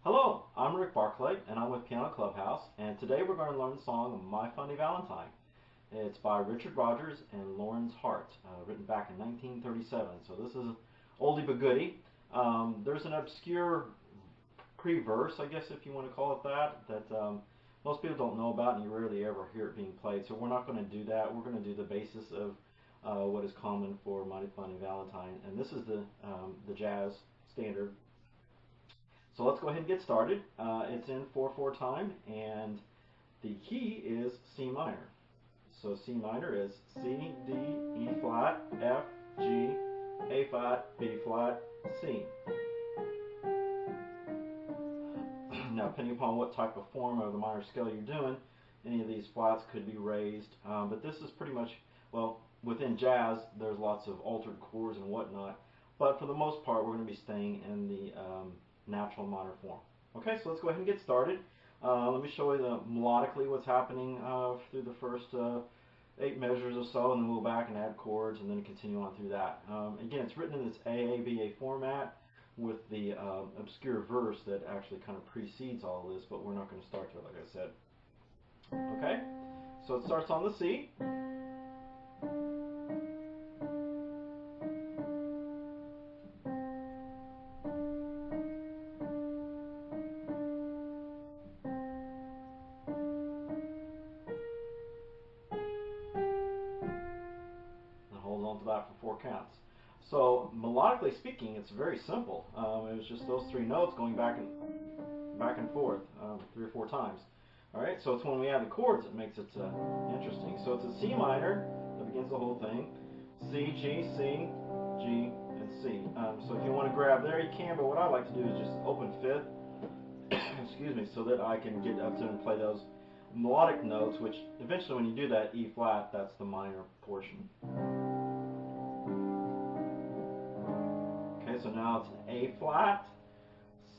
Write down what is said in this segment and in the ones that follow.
Hello, I'm Rick Barclay, and I'm with Piano Clubhouse, and today we're going to learn the song My Funny Valentine. It's by Richard Rodgers and Lawrence Hart, written back in 1937, so this is oldie but goodie. There's an obscure pre-verse, I guess if you want to call it that most people don't know about and you rarely ever hear it being played, so we're not going to do that. We're going to do the basis of what is common for My Funny Valentine, and this is the jazz standard. So let's go ahead and get started. It's in 4/4 time, and the key is C minor. So C minor is C, D, E flat, F, G, A flat, B flat, C. Now, depending upon what type of form of the minor scale you're doing, any of these flats could be raised, but this is pretty much, well, within jazz, there's lots of altered chords and whatnot, but for the most part, we're going to be staying in the natural minor form. Okay, so let's go ahead and get started. Let me show you melodically what's happening through the first 8 measures or so, and then we'll go back and add chords and then continue on through that. Again, it's written in this AABA format with the obscure verse that actually kind of precedes all of this, but we're not going to start to it, like I said. Okay, so it starts on the C. Hold on to that for 4 counts. So melodically speaking, it's very simple. It was just those 3 notes going back and forth 3 or 4 times. All right. So it's when we add the chords that makes it interesting. So it's a C minor that begins the whole thing. C, G, C, G, and C. So if you want to grab there, you can. But what I like to do is just open 5th. Excuse me, so that I can get up to and play those melodic notes. Which eventually, when you do that E flat, that's the minor portion. So now it's an A flat,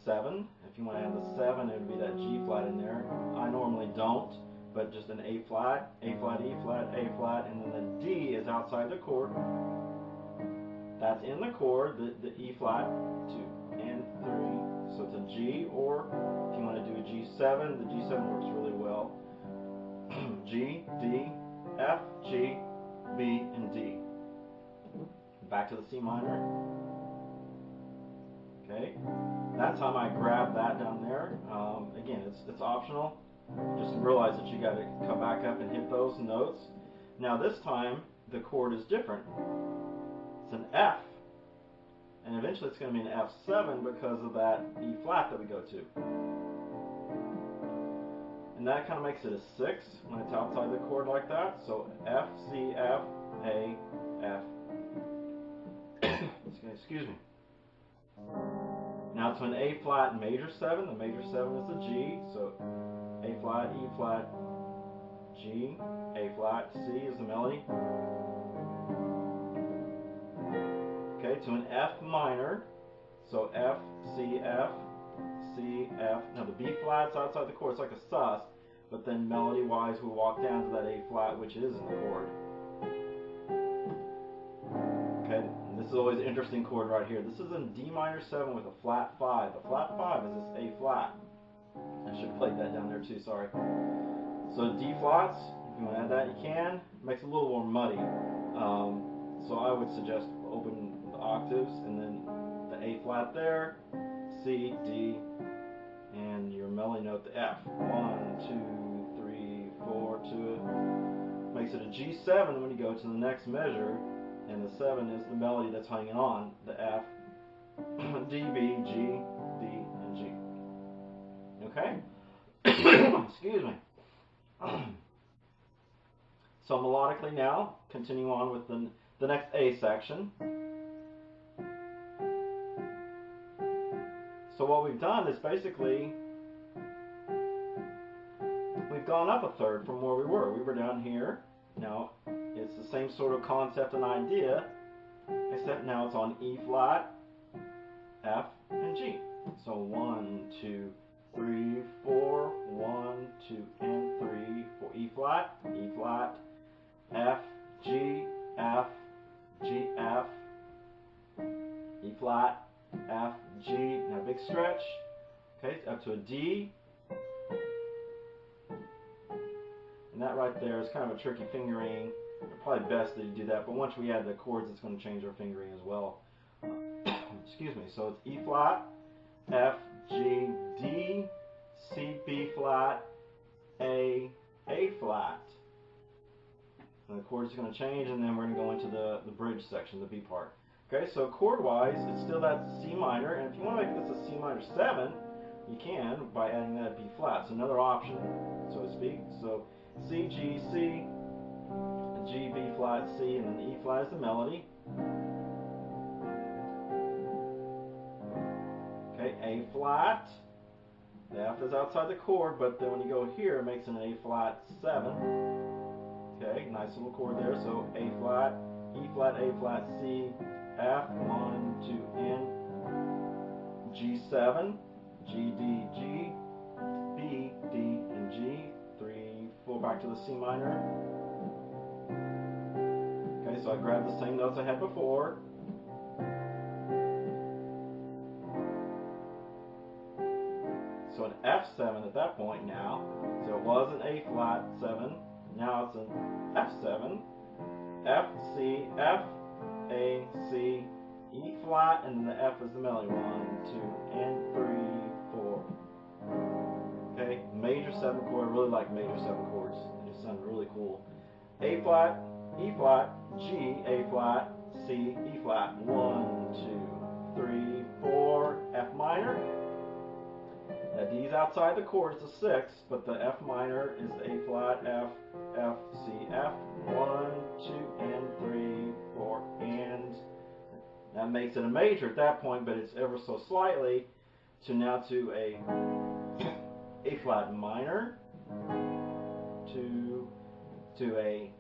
7. If you want to add the 7, it would be that G flat in there. I normally don't, but just an A flat, E flat, A flat, and then the D is outside the chord. That's in the chord, the E flat, 2 and 3. So it's a G, or if you want to do a G7, the G7 works really well. G, D, F, G, B, and D. Back to the C minor. Okay, that time I grab that down there. Again, it's optional. Just realize that you got to come back up and hit those notes. Now this time the chord is different. It's an F, and eventually it's going to be an F7 because of that E flat that we go to. And that kind of makes it a 6 when it's outside the chord like that. So F, C, F, A, F. Excuse me. Now to an A flat major 7. The major 7 is the G, so A flat, E flat, G, A flat, C is the melody. Okay, to an F minor, so F, C, F, C, F. Now the B flat's outside the chord, it's like a sus, but then melody wise we walk down to that A flat, which is in the chord. Okay, this is always an interesting chord right here. This is a D minor 7 with a flat 5. The flat 5 is this A flat. I should have played that down there too, sorry. So D flats, if you want to add that, you can. It makes it a little more muddy. So I would suggest open the octaves and then the A flat there, C, D, and your melody note, the F. 1, 2, 3, 4 to it. Makes it a G7 when you go to the next measure. And the 7 is the melody that's hanging on, the F, D, B, G, D, and G. Okay? Excuse me. So melodically now, continue on with the next A section. So what we've done is basically, we've gone up a 3rd from where we were. We were down here. Now, it's the same sort of concept and idea, except now it's on E flat, F, and G. So 1, 2, 3, 4, 1, 2, and 3, 4. E flat, F, G, F, G, F, E flat, F, G. Now big stretch. Okay, up to a D. And that right there is kind of a tricky fingering. Probably best that you do that, but once we add the chords, it's going to change our fingering as well. Excuse me. So it's E flat, F, G, D, C, B flat, A flat. And the chords are going to change, and then we're going to go into the bridge section, the B part. Okay, so chord-wise, it's still that C minor, and if you want to make this a C minor 7, you can by adding that B flat. It's another option, so to speak. So C, G, C, G, B flat, C, and then the E flat is the melody. Okay, A flat. The F is outside the chord, but then when you go here, it makes an A flat 7. Okay, nice little chord there. So A flat, E flat, A flat, C, F, 1, 2, N, G7, G, D, G, B, D, and G, 3, 4, back to the C minor. Okay, so I grab the same notes I had before. So an F7 at that point now. So it was an A flat 7. Now it's an F7. F, C, F, A, C, E flat, and then the F is the melody. 1, 2, and 3, 4. Okay, major 7 chord. I really like major 7 chords. They just sound really cool. A flat, E flat, G, A flat, C, E flat. 1, 2, 3, 4. F minor. Now D's outside the chord, it's a 6, but the F minor is the A flat, F, F, C, F. 1, 2, and 3, 4, and that makes it a major at that point, but it's ever so slightly to now to a A flat minor, to a